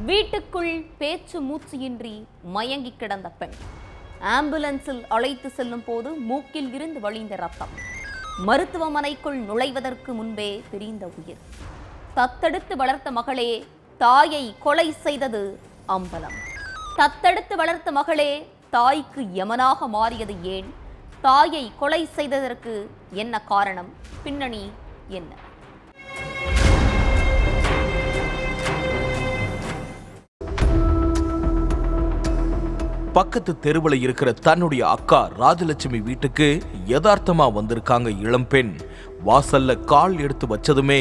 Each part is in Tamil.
வீட்டுக்குள் பேச்சு மூச்சியின்றி மயங்கி கிடந்த பெண் ஆம்புலன்ஸில் அழைத்து செல்லும் போது மூக்கில் இருந்து வழிந்த ரத்தம். மருத்துவமனைக்குள் நுழைவதற்கு முன்பே பிரிந்த உயிர். தத்தெடுத்து வளர்த்த மகளே தாயை கொலை செய்தது அம்பலம். தத்தெடுத்து வளர்த்த மகளே தாய்க்கு யமனாக மாறியது ஏன்? தாயை கொலை செய்ததற்கு என்ன காரணம்? பின்னணி என்ன? பக்கத்து தெருவில் இருக்கிற தன்னுடைய அக்கா ராஜலட்சுமி வீட்டுக்கு யதார்த்தமா வந்திருக்காங்க இளம்பெண். வாசல்ல கால் எடுத்து வச்சதுமே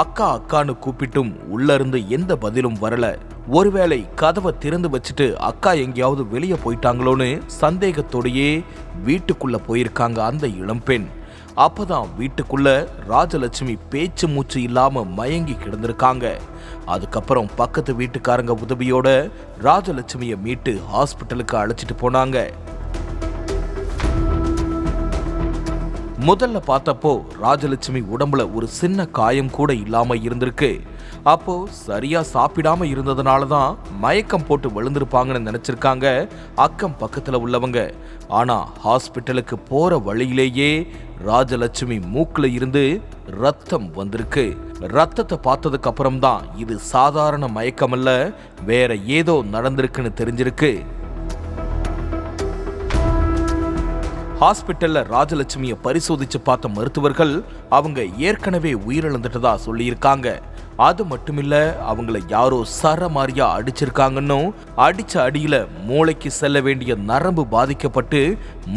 அக்கா அக்கான்னு கூப்பிட்டும் உள்ள இருந்து எந்த பதிலும் வரல. ஒருவேளை கதவை திறந்து வச்சுட்டு அக்கா எங்கேயாவது வெளியே போயிட்டாங்களோன்னு சந்தேகத்தோடையே வீட்டுக்குள்ள போயிருக்காங்க அந்த இளம்பெண். அப்பதான் வீட்டுக்குள்ள ராஜலட்சுமி பேச்சு மூச்சு இல்லாம மயங்கி கிடந்திருக்காங்க. அதுக்கப்புறம் பக்கத்து வீட்டுக்காரங்க உதவியோட ராஜலட்சுமியை மீட்டு ஹாஸ்பிட்டலுக்கு அழைச்சிட்டு போனாங்க. முதல்ல பார்த்தப்போ ராஜலட்சுமி உடம்புல ஒரு சின்ன காயம் கூட இல்லாம இருந்திருக்கு. அப்போ சரியா சாப்பிடாம இருந்ததுனாலதான் மயக்கம் போட்டு விழுந்திருப்பாங்கன்னு நினைச்சிருக்காங்க அக்கம் பக்கத்துல உள்ளவங்க. ஆனா ஹாஸ்பிட்டலுக்கு போற வழியிலேயே ராஜலட்சுமி மூக்குல இருந்து ரத்தம் வந்திருக்கு. ரத்தத்தை பார்த்ததுக்கு அப்புறம் தான் இது சாதாரண மயக்கம் அல்ல, வேற ஏதோ நடந்திருக்குன்னு தெரிஞ்சிருக்கு. ஹாஸ்பிட்டல்ல ராஜலட்சுமியை பரிசோதிச்சு பார்த்த மருத்துவர்கள் அவங்க ஏற்கனவே உயிரிழந்துட்டதா சொல்லியிருக்காங்க. அது மட்டுமில்ல, அவங்கள யாரோ சரமாரியா அடிச்சிருக்காங்கன்னு, அடிச்ச அடியில மூளைக்கு செல்ல வேண்டிய நரம்பு பாதிக்கப்பட்டு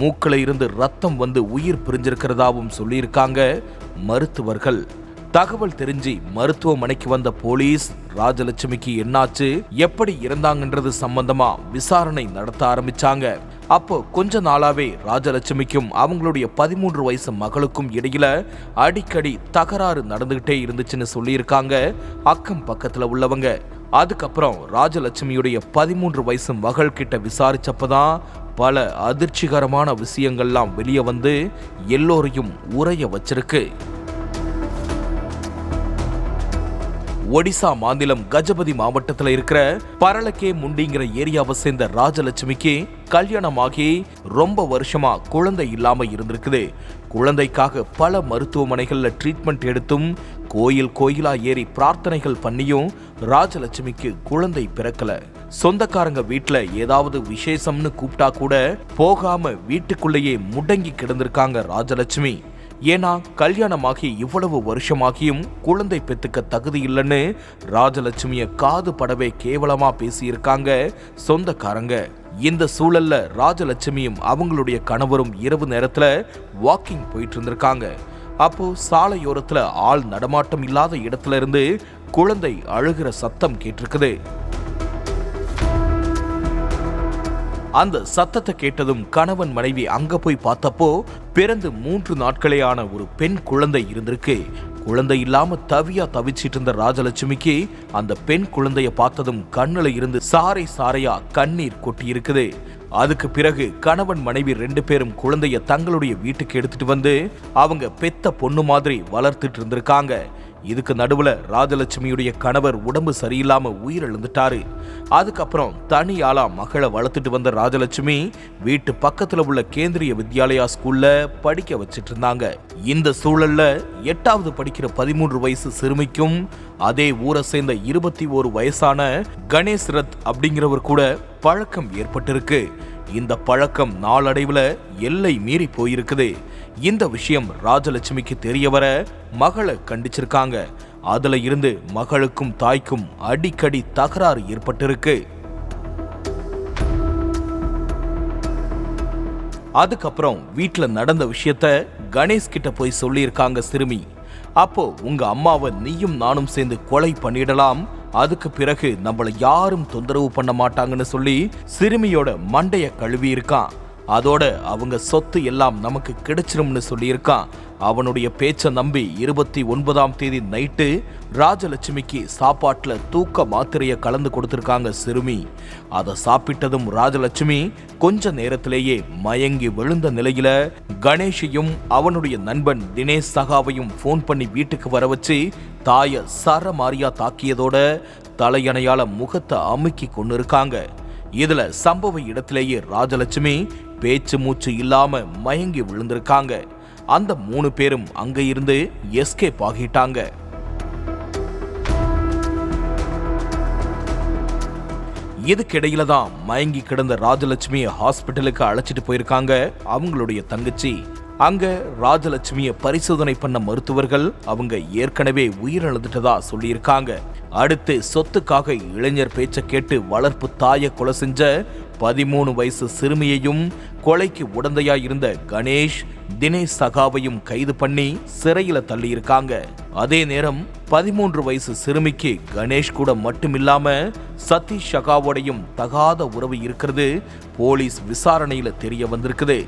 மூக்கில இருந்து ரத்தம் வந்து உயிர் பிரிஞ்சிருக்கிறதாவும் சொல்லியிருக்காங்க மருத்துவர்கள். தகவல் தெரிஞ்சு மருத்துவமனைக்கு வந்த போலீஸ் ராஜலட்சுமிக்கு என்னாச்சு, எப்படி இறந்தாங்கன்றது சம்பந்தமா விசாரணை நடத்த ஆரம்பிச்சாங்க. அப்போ கொஞ்ச நாளாவே ராஜலட்சுமிக்கும் அவங்களுடைய 13 வயசு மகளுக்கும் இடையில அடிக்கடி தகராறு நடந்துகிட்டே இருந்துச்சுன்னு சொல்லியிருக்காங்க அக்கம் பக்கத்துல உள்ளவங்க. அதுக்கப்புறம் ராஜலட்சுமியுடைய 13 வயசு மகள் கிட்ட விசாரிச்சப்பதான் பல அதிர்ச்சிகரமான விஷயங்கள்லாம் வெளியே வந்து எல்லோரையும் உறைய வச்சிருக்கு. ஒடிசா மாநிலம் கஜபதி மாவட்டத்தில் இருக்கிற பரளக்கே முண்டிங்கிற ஏரியாவை சேர்ந்த ராஜலட்சுமிக்கு கல்யாணமாகி ரொம்ப வருஷமா குழந்தை இல்லாம இருந்திருக்குது. குழந்தைக்காக பல மருத்துவமனைகள்ல ட்ரீட்மெண்ட் எடுத்தும் கோயிலா ஏறி பிரார்த்தனைகள் பண்ணியும் ராஜலட்சுமிக்கு குழந்தை பிறக்கல. சொந்தக்காரங்க வீட்டுல ஏதாவது விசேஷம்னு கூப்பிட்டா கூட போகாம வீட்டுக்குள்ளேயே முடங்கி கிடந்திருக்காங்க ராஜலட்சுமி. ஏன்னா கல்யாணமாகி இவ்வளவு வருஷமாகியும் குழந்தை பெத்துக்க தகுதி இல்லைன்னு ராஜலட்சுமிய காது படவே கேவலமா பேசியிருக்காங்க சொந்தக்காரங்க. இந்த சூழல்ல ராஜலட்சுமியும் அவங்களுடைய கணவரும் இரவு நேரத்துல வாக்கிங் போயிட்டு இருந்திருக்காங்க. அப்போ சாலையோரத்துல ஆள் நடமாட்டம் இல்லாத இடத்துல இருந்து குழந்தை அழுகிற சத்தம் கேட்டிருக்குது. அந்த சத்தத்தை கேட்டதும் கணவன் மனைவி அங்க போய் பார்த்தப்போ பிறந்து 3 நாட்களே ஆன ஒரு பெண் குழந்தை இருந்திருக்கு. குழந்தை இல்லாம தவிச்சிட்டு இருந்த ராஜலட்சுமிக்கு அந்த பெண் குழந்தைய பார்த்ததும் கண்ணுல இருந்து சாரையா கண்ணீர் கொட்டி இருக்குது. அதுக்கு பிறகு கணவன் மனைவி 2 பேரும் குழந்தைய தங்களுடைய வீட்டுக்கு எடுத்துட்டு வந்து அவங்க பெத்த பொண்ணு மாதிரி வளர்த்துட்டு இருந்திருக்காங்க. இதுக்கு நடுவுல ராஜலட்சுமியுடைய கணவர் உடம்பு சரியில்லாம உயிரிழந்துட்டாரு. அதுக்கப்புறம் தனியாளா மகளை வளர்த்துட்டு வந்த ராஜலட்சுமி வீட்டு பக்கத்துல உள்ள கேந்திரிய வித்யாலயா ஸ்கூல்ல படிக்க வச்சிட்டு இருந்தாங்க. இந்த சூழல்ல 8வது படிக்கிற 13 வயசு சிறுமிக்கும் அதே ஊரை சேர்ந்த 21 வயசான கணேஷ் ரத் அப்படிங்கிறவர் கூட பழக்கம் ஏற்பட்டிருக்கு. இந்த பழக்கம் நாளடைவுல எல்லை மீறி போயிருக்குது. இந்த விஷயம் ராஜலட்சுமிக்கு தெரிய வர மகளை கண்டிச்சிருக்காங்க. அதுல இருந்து மகளுக்கும் தாய்க்கும் அடிக்கடி தகராறு ஏற்பட்டிருக்கு. அதுக்கப்புறம் வீட்டுல நடந்த விஷயத்த கணேஷ் கிட்ட போய் சொல்லியிருக்காங்க சிறுமி. அப்போ உங்க அம்மாவை நீயும் நானும் சேர்ந்து கொலை பண்ணிடலாம், அதுக்கு பிறகு நம்மள யாரும் தொந்தரவு பண்ண மாட்டாங்கன்னு சொல்லி சிறுமியோட மண்டைய கழுவி இருக்கான். அதோட அவங்க சொத்து எல்லாம் நமக்கு கிடைச்சிரும்னு சொல்லியிருக்கான். அவனுடைய பேச்சை நம்பி 29ஆம் தேதி நைட்டு ராஜலட்சுமிக்கு சாப்பாட்டுல தூக்க மாத்திரையை கலந்து கொடுத்திருக்காங்க சிறுமி. அதை சாப்பிட்டதும் ராஜலட்சுமி கொஞ்ச நேரத்திலேயே மயங்கி விழுந்த நிலையில கணேஷையும் அவனுடைய நண்பன் தினேஷ் சகாவையும் போன் பண்ணி வீட்டுக்கு வர வச்சு தாய சரமாரியா தாக்கியதோட தலையணையால முகத்தை அமுக்கி கொண்டு இருக்காங்க. இதுல சம்பவ இடத்திலேயே ராஜலட்சுமி பேச்சு மூச்சு இல்லாம மயங்கி விழுந்திருக்காங்க. அந்த 3 பேரும் அங்க இருந்து எஸ்கேப் ஆகிட்டாங்க. இதுக்கிடையில தான் மயங்கி கிடந்த ராஜலட்சுமியை ஹாஸ்பிட்டலுக்கு அழைச்சிட்டு போயிருக்காங்க அவங்களுடைய தங்கச்சி. அங்க ராஜலட்சுமியை பரிசோதனை பண்ண மருத்துவர்கள் அவங்க ஏற்கனவே உயிரிழந்துட்டதா சொல்லியிருக்காங்க. அடுத்து சொத்துக்காக இளைஞர் பேச்சை கேட்டு வளர்ப்பு தாயை கொலை செஞ்ச 13 வயசு சிறுமியையும் கொலைக்கு உடந்தையா இருந்த கணேஷ் தினேஷ் சகாவையும் கைது பண்ணி சிறையில தள்ளியிருக்காங்க. அதே நேரம் 13 வயசு சிறுமிக்கு கணேஷ் கூட மட்டுமில்லாம சதீஷ் சகாவோடையும் தகாத உறவு இருக்கிறது போலீஸ் விசாரணையில தெரிய வந்திருக்குது.